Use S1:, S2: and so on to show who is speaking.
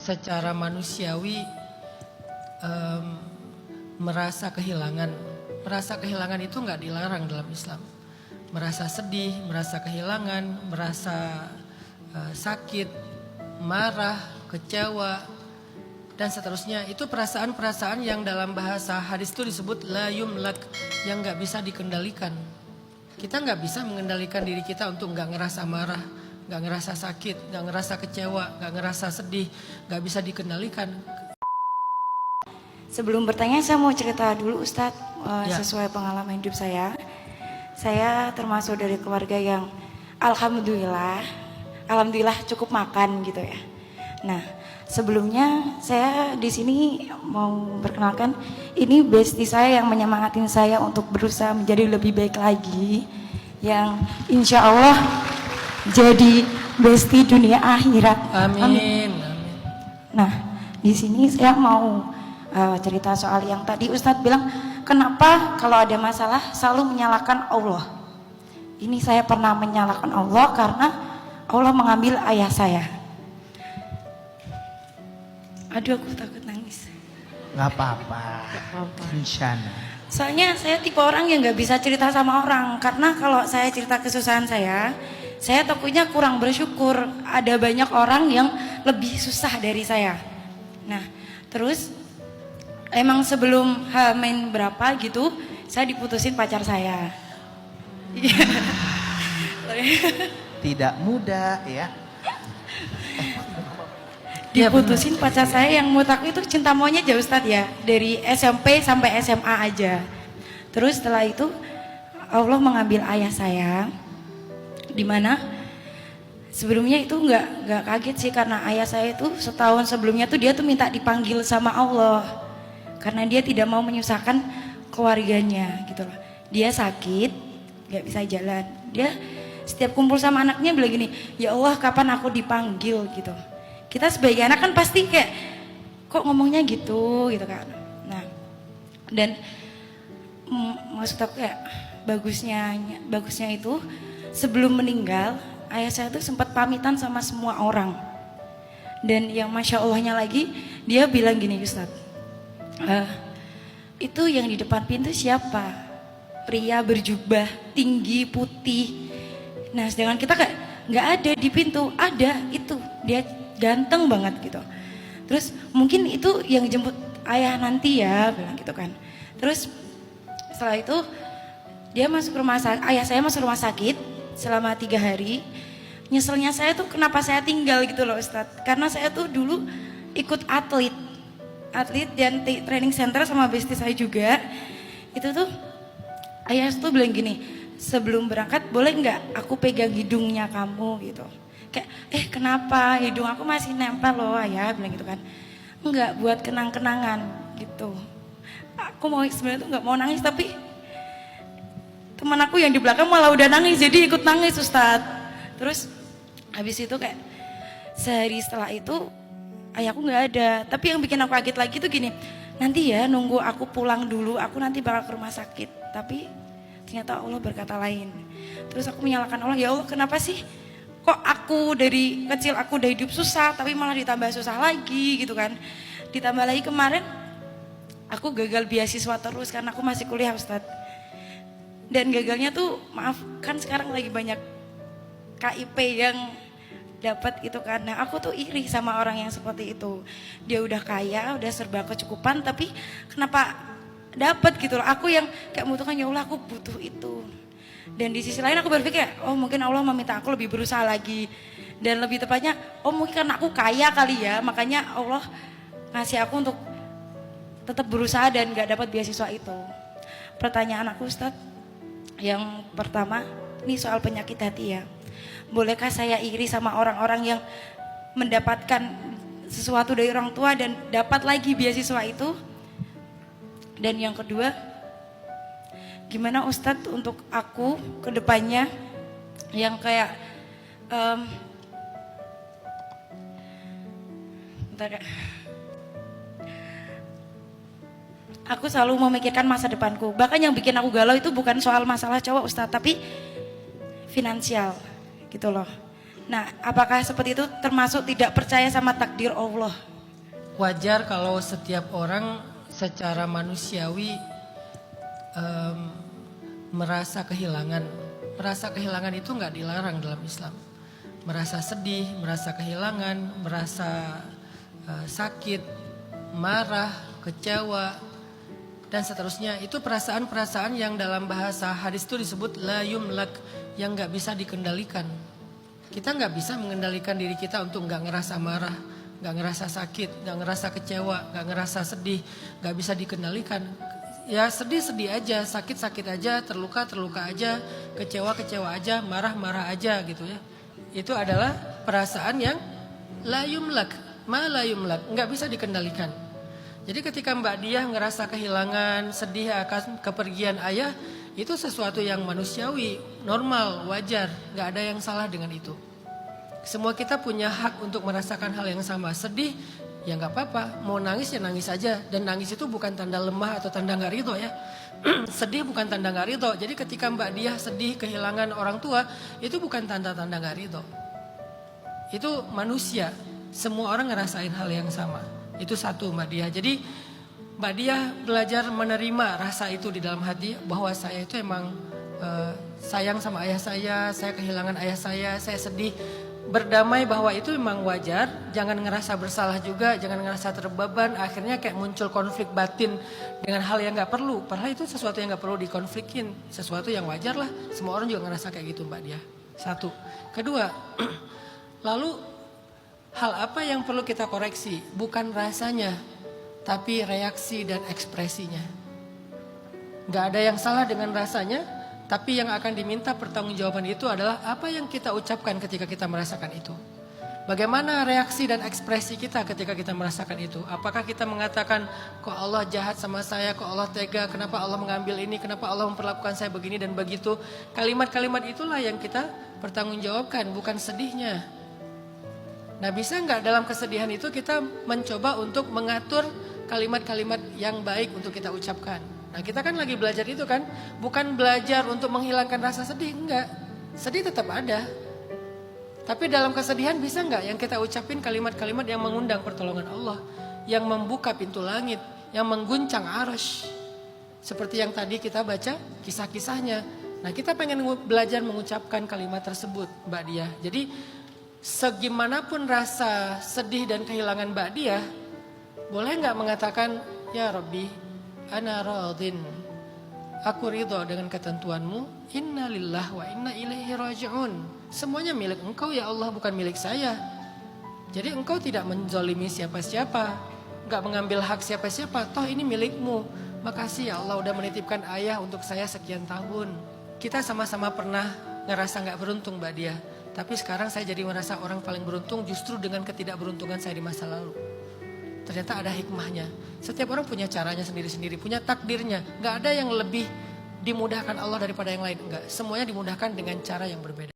S1: Secara manusiawi merasa kehilangan. Merasa kehilangan itu nggak dilarang dalam Islam. Merasa sedih, merasa kehilangan, merasa sakit, marah, kecewa, dan seterusnya. Itu perasaan-perasaan yang dalam bahasa hadis itu disebut la yumlak, yang nggak bisa dikendalikan. Kita nggak bisa mengendalikan diri kita untuk nggak ngerasa marah, nggak ngerasa sakit, nggak ngerasa kecewa, nggak ngerasa sedih, nggak bisa dikendalikan.
S2: Sebelum bertanya saya mau cerita dulu Ustadz,
S1: Ya.
S2: sesuai pengalaman hidup saya. Saya termasuk dari keluarga yang alhamdulillah cukup makan gitu ya. Nah, sebelumnya saya di sini mau perkenalkan, ini bestie saya yang menyemangatin saya untuk berusaha menjadi lebih baik lagi, yang insya Allah jadi bestie dunia akhirat.
S1: Amin.
S2: Nah, di sini saya mau cerita soal yang tadi Ustadz bilang, kenapa kalau ada masalah selalu menyalahkan Allah. Ini saya pernah menyalahkan Allah karena Allah mengambil ayah saya. Aduh, aku takut nangis.
S3: Nggak apa-apa. Insana.
S2: Soalnya saya tipe orang yang nggak bisa cerita sama orang, karena kalau saya cerita kesusahan saya takutnya kurang bersyukur. Ada banyak orang yang lebih susah dari saya. Nah, terus emang sebelum H- berapa gitu, saya diputusin pacar saya.
S3: Tidak mudah ya.
S2: Diputusin pacar saya yang menurut aku itu cinta monyet ya Ustadz ya, dari SMP sampai SMA aja. Terus setelah itu Allah mengambil ayah saya, dimana sebelumnya itu nggak kaget sih, karena ayah saya itu setahun sebelumnya tuh dia tuh minta dipanggil sama Allah karena dia tidak mau menyusahkan keluarganya gitu loh. Dia sakit, nggak bisa jalan. Dia setiap kumpul sama anaknya bilang gini, ya Allah kapan aku dipanggil gitu. Kita sebagai anak kan pasti kayak kok ngomongnya gitu kan. Nah, dan maksud aku kayak bagusnya itu sebelum meninggal ayah saya tuh sempat pamitan sama semua orang. Dan yang masya Allahnya lagi, dia bilang gini Ustadz, itu yang di depan pintu siapa? Pria berjubah tinggi putih. Nah, sedangkan kita kayak nggak ada di pintu, ada itu dia ganteng banget gitu. Terus mungkin itu yang jemput ayah nanti ya, bilang gitu kan. Terus setelah itu dia masuk rumah sakit, ayah saya masuk rumah sakit selama 3 hari. Nyeselnya saya tuh kenapa saya tinggal gitu loh Ustadz, karena saya tuh dulu ikut atlet dan training center sama bestie saya juga. Itu tuh ayah tuh bilang gini, sebelum berangkat boleh nggak aku pegang hidungnya kamu gitu. Kayak kenapa hidung aku masih nempel loh ayah, bilang gitu kan. Enggak, buat kenang-kenangan gitu. Aku mau sebenarnya tuh nggak mau nangis, tapi teman aku yang di belakang malah udah nangis, jadi ikut nangis Ustadz. Terus habis itu kayak sehari setelah itu ayahku nggak ada. Tapi yang bikin aku kaget lagi tuh gini, nanti ya nunggu aku pulang dulu, aku nanti bakal ke rumah sakit. Tapi ternyata Allah berkata lain. Terus aku menyalahkan Allah, ya Allah kenapa sih kok aku dari kecil aku udah hidup susah, tapi malah ditambah susah lagi gitu kan. Ditambah lagi kemarin aku gagal beasiswa terus karena aku masih kuliah Ustadz. Dan gagalnya tuh maaf kan sekarang lagi banyak KIP yang dapat gitu kan. Nah, aku tuh iri sama orang yang seperti itu. Dia udah kaya, udah serba kecukupan, tapi kenapa dapat gitu loh. Aku yang kayak membutuhkan, ya Allah aku butuh itu. Dan di sisi lain aku berpikir, oh mungkin Allah meminta aku lebih berusaha lagi. Dan lebih tepatnya, oh mungkin karena aku kaya kali ya, makanya Allah ngasih aku untuk tetap berusaha dan gak dapat beasiswa itu. Pertanyaan aku Ustadz, yang pertama, ini soal penyakit hati ya. Bolehkah saya iri sama orang-orang yang mendapatkan sesuatu dari orang tua dan dapat lagi beasiswa itu? Dan yang kedua, gimana Ustadz untuk aku ke depannya yang kayak aku selalu memikirkan masa depanku. Bahkan yang bikin aku galau itu bukan soal masalah cowok Ustadz, tapi finansial gitu loh. Nah, apakah seperti itu termasuk tidak percaya sama takdir Allah?
S1: wajar kalau setiap orang secara manusiawi merasa kehilangan. Merasa kehilangan itu nggak dilarang dalam Islam. Merasa sedih, merasa kehilangan, merasa sakit, marah, kecewa, dan seterusnya. Itu perasaan-perasaan yang dalam bahasa hadis itu disebut la yumlak, yang nggak bisa dikendalikan. Kita nggak bisa mengendalikan diri kita untuk nggak ngerasa marah, nggak ngerasa sakit, nggak ngerasa kecewa, nggak ngerasa sedih, nggak bisa dikendalikan. Ya sedih-sedih aja, sakit-sakit aja, terluka-terluka aja, kecewa-kecewa aja, marah-marah aja gitu ya. Itu adalah perasaan yang la yumlak, ma la yumlak, nggak bisa dikendalikan. Jadi ketika Mbak Diah ngerasa kehilangan, sedih akan kepergian ayah, itu sesuatu yang manusiawi, normal, wajar, nggak ada yang salah dengan itu. Semua kita punya hak untuk merasakan hal yang sama. Sedih, ya nggak apa-apa. Mau nangis ya nangis aja. Dan nangis itu bukan tanda lemah atau tanda nggak ridho ya. Sedih bukan tanda nggak ridho. Jadi ketika Mbak Diah sedih kehilangan orang tua, itu bukan tanda-tanda nggak ridho. Itu manusia. Semua orang ngerasain hal yang sama. Itu satu Mbak Diah. Jadi Mbak Diah belajar menerima rasa itu di dalam hati, bahwa saya itu emang sayang sama ayah saya kehilangan ayah saya sedih. Berdamai bahwa itu memang wajar, jangan ngerasa bersalah juga, jangan ngerasa terbeban. Akhirnya kayak muncul konflik batin dengan hal yang gak perlu. Padahal itu sesuatu yang gak perlu dikonflikin, sesuatu yang wajar lah. Semua orang juga ngerasa kayak gitu Mbak Diah. Satu. Kedua, lalu hal apa yang perlu kita koreksi? Bukan rasanya, tapi reaksi dan ekspresinya. Gak ada yang salah dengan rasanya. Tapi yang akan diminta pertanggungjawaban itu adalah apa yang kita ucapkan ketika kita merasakan itu. Bagaimana reaksi dan ekspresi kita ketika kita merasakan itu. Apakah kita mengatakan, kok Allah jahat sama saya, kok Allah tega, kenapa Allah mengambil ini, kenapa Allah memperlakukan saya begini dan begitu. Kalimat-kalimat itulah yang kita pertanggungjawabkan, bukan sedihnya. Nah, bisa nggak dalam kesedihan itu kita mencoba untuk mengatur kalimat-kalimat yang baik untuk kita ucapkan. Nah, kita kan lagi belajar itu kan, bukan belajar untuk menghilangkan rasa sedih, enggak. Sedih tetap ada. Tapi dalam kesedihan bisa enggak yang kita ucapin kalimat-kalimat yang mengundang pertolongan Allah, yang membuka pintu langit, yang mengguncang arasy. Seperti yang tadi kita baca kisah-kisahnya. Nah, kita pengen belajar mengucapkan kalimat tersebut, Mbak Diah. Jadi, segimanapun rasa sedih dan kehilangan Mbak Diah, boleh enggak mengatakan, ya Rabbi, ana radin, aku ridho dengan ketentuanmu. Inna lillah wa inna ilaihi raji'un. Semuanya milik engkau ya Allah, bukan milik saya. Jadi engkau tidak menzolimi siapa-siapa, gak mengambil hak siapa-siapa. Toh ini milikmu. Makasih ya Allah udah menitipkan ayah untuk saya sekian tahun. Kita sama-sama pernah ngerasa gak beruntung Mbak Diah. Tapi sekarang saya jadi merasa orang paling beruntung justru dengan ketidakberuntungan saya di masa lalu. Ternyata ada hikmahnya. Setiap orang punya caranya sendiri-sendiri, punya takdirnya. Gak ada yang lebih dimudahkan Allah daripada yang lain. Enggak, semuanya dimudahkan dengan cara yang berbeda.